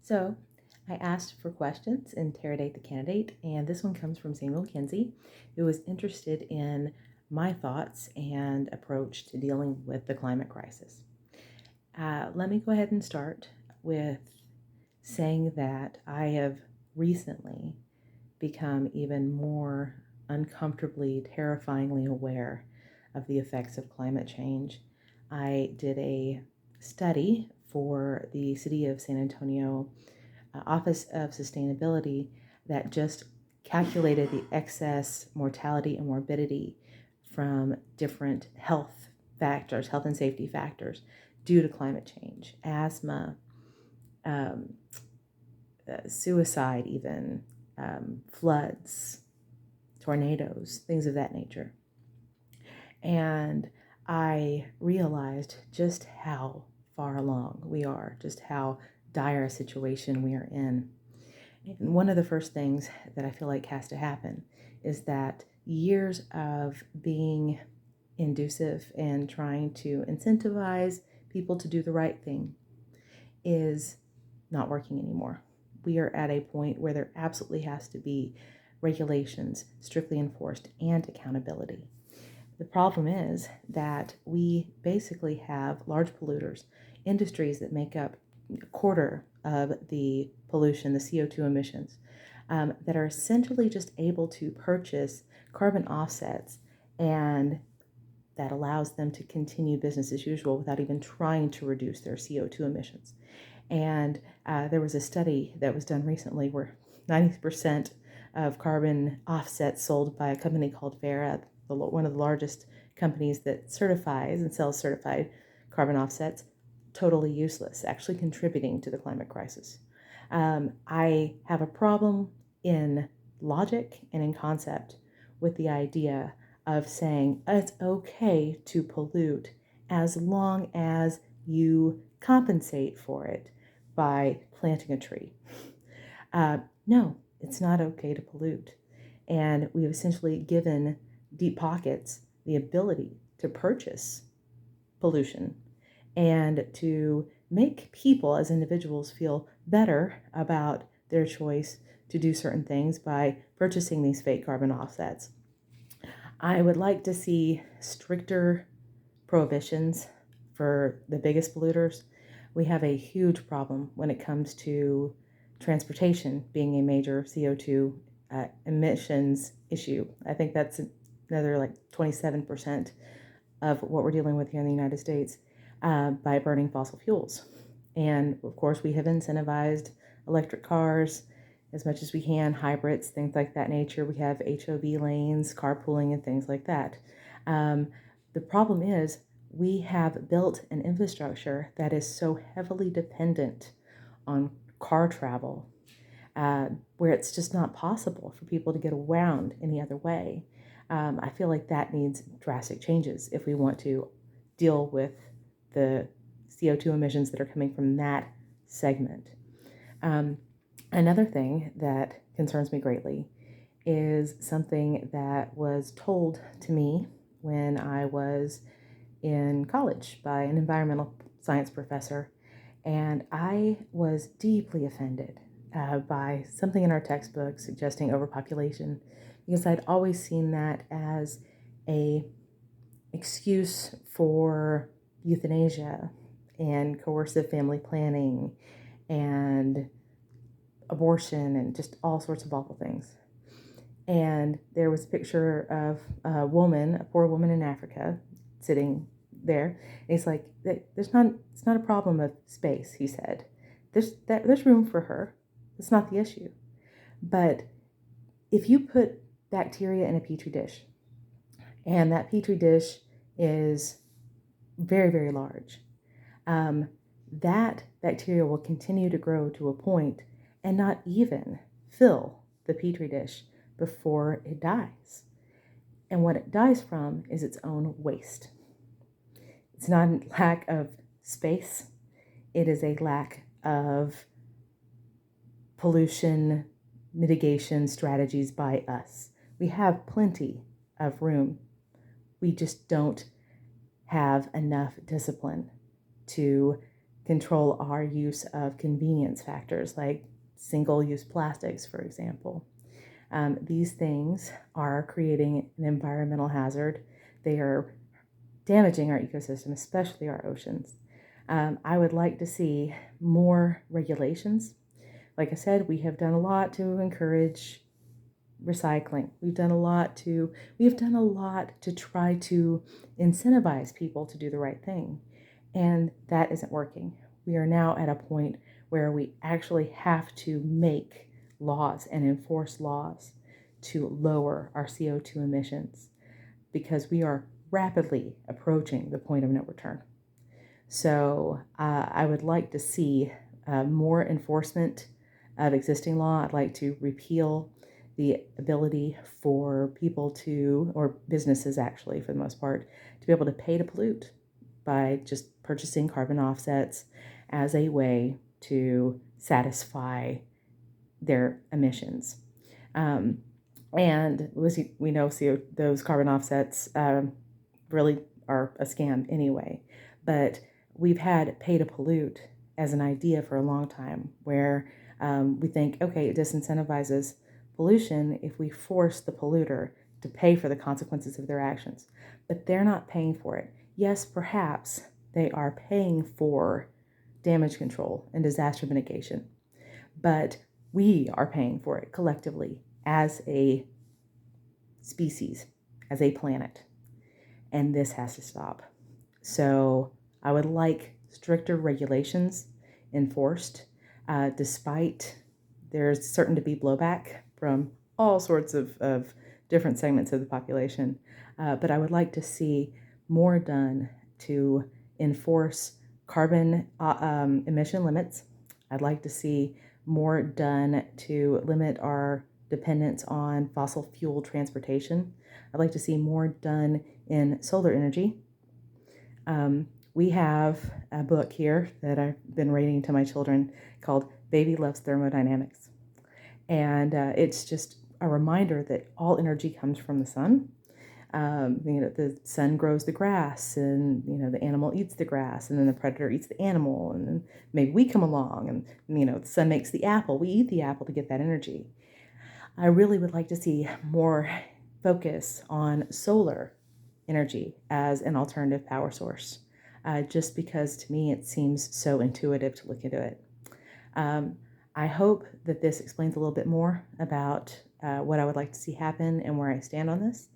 So I asked for questions, interrogate the candidate, and this one comes from Samuel Kinsey, who was interested in my thoughts and approach to dealing with the climate crisis. Let me go ahead and start with saying that I have recently become even more uncomfortably, terrifyingly aware of the effects of climate change. I did a study for the City of San Antonio Office of Sustainability that just calculated the excess mortality and morbidity from different health factors, health and safety factors due to climate change, asthma, um, suicide, even floods, tornadoes, things of that nature. And I realized just how far along we are, just how dire a situation we are in. And one of the first things that I feel like has to happen is that years of being inducive and trying to incentivize people to do the right thing is not working anymore. We are at a point where there absolutely has to be regulations strictly enforced and accountability. The problem is that we basically have large polluters, industries that make up a quarter of the pollution, the CO2 emissions, that are essentially just able to purchase carbon offsets, and that allows them to continue business as usual without even trying to reduce their CO2 emissions. And there was a study that was done recently where 90% of carbon offsets sold by a company called Vera, one of the largest companies that certifies and sells certified carbon offsets, totally useless, actually contributing to the climate crisis. I have a problem in logic and in concept with the idea of saying it's okay to pollute as long as you compensate for it by planting a tree. No, it's not okay to pollute. And we've essentially given deep pockets the ability to purchase pollution and to make people as individuals feel better about their choice to do certain things by purchasing these fake carbon offsets. I would like to see stricter prohibitions for the biggest polluters. We have a huge problem when it comes to transportation being a major CO2 emissions issue. I think that's another like 27% of what we're dealing with here in the United States by burning fossil fuels. And of course, we have incentivized electric cars as much as we can, hybrids, things like that nature. We have HOV lanes, carpooling, and things like that. The problem is we have built an infrastructure that is so heavily dependent on car travel, where it's just not possible for people to get around any other way. I feel like that needs drastic changes if we want to deal with the CO2 emissions that are coming from that segment. Another thing that concerns me greatly is something that was told to me when I was in college by an environmental science professor, and I was deeply offended by something in our textbook suggesting overpopulation, because I'd always seen that as a excuse for euthanasia and coercive family planning and abortion and just all sorts of awful things. And there was a picture of a woman, a poor woman in Africa, sitting there. And he's like, it's not a problem of space, he said. There's room for her. It's not the issue. But if you put bacteria in a petri dish, and that petri dish is very, very large, that bacteria will continue to grow to a point and not even fill the petri dish before it dies. And what it dies from is its own waste. It's not a lack of space. It is a lack of pollution mitigation strategies by us. We have plenty of room. We just don't have enough discipline to control our use of convenience factors like single-use plastics, for example. These things are creating an environmental hazard. They are damaging our ecosystem, especially our oceans. I would like to see more regulations. Like I said, we have done a lot to encourage recycling. We have done a lot to try to incentivize people to do the right thing. And that isn't working. We are now at a point where we actually have to make laws and enforce laws to lower our CO2 emissions because we are rapidly approaching the point of no return. So I would like to see more enforcement of existing law. I'd like to repeal the ability for people to, or businesses actually for the most part, to be able to pay to pollute by just purchasing carbon offsets as a way to satisfy their emissions. And we know those carbon offsets really are a scam anyway. But we've had pay to pollute as an idea for a long time where we think, okay, it disincentivizes pollution if we force the polluter to pay for the consequences of their actions. But they're not paying for it. Yes, perhaps they are paying for damage control and disaster mitigation, but we are paying for it collectively as a species, as a planet, and this has to stop. So I would like stricter regulations enforced, despite there's certain to be blowback from all sorts of different segments of the population. But I would like to see more done to enforce carbon emission limits. I'd like to see more done to limit our dependence on fossil fuel transportation. I'd like to see more done in solar energy. We have a book here that I've been reading to my children called Baby Loves Thermodynamics. And it's just a reminder that all energy comes from the sun. The sun grows the grass, and the animal eats the grass, and then the predator eats the animal, and then maybe we come along, and the sun makes the apple. We eat the apple to get that energy. I really would like to see more focus on solar energy as an alternative power source, just because to me it seems so intuitive to look into it. I hope that this explains a little bit more about what I would like to see happen and where I stand on this.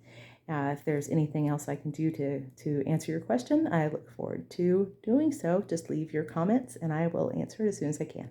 If there's anything else I can do to answer your question, I look forward to doing so. Just leave your comments and I will answer it as soon as I can.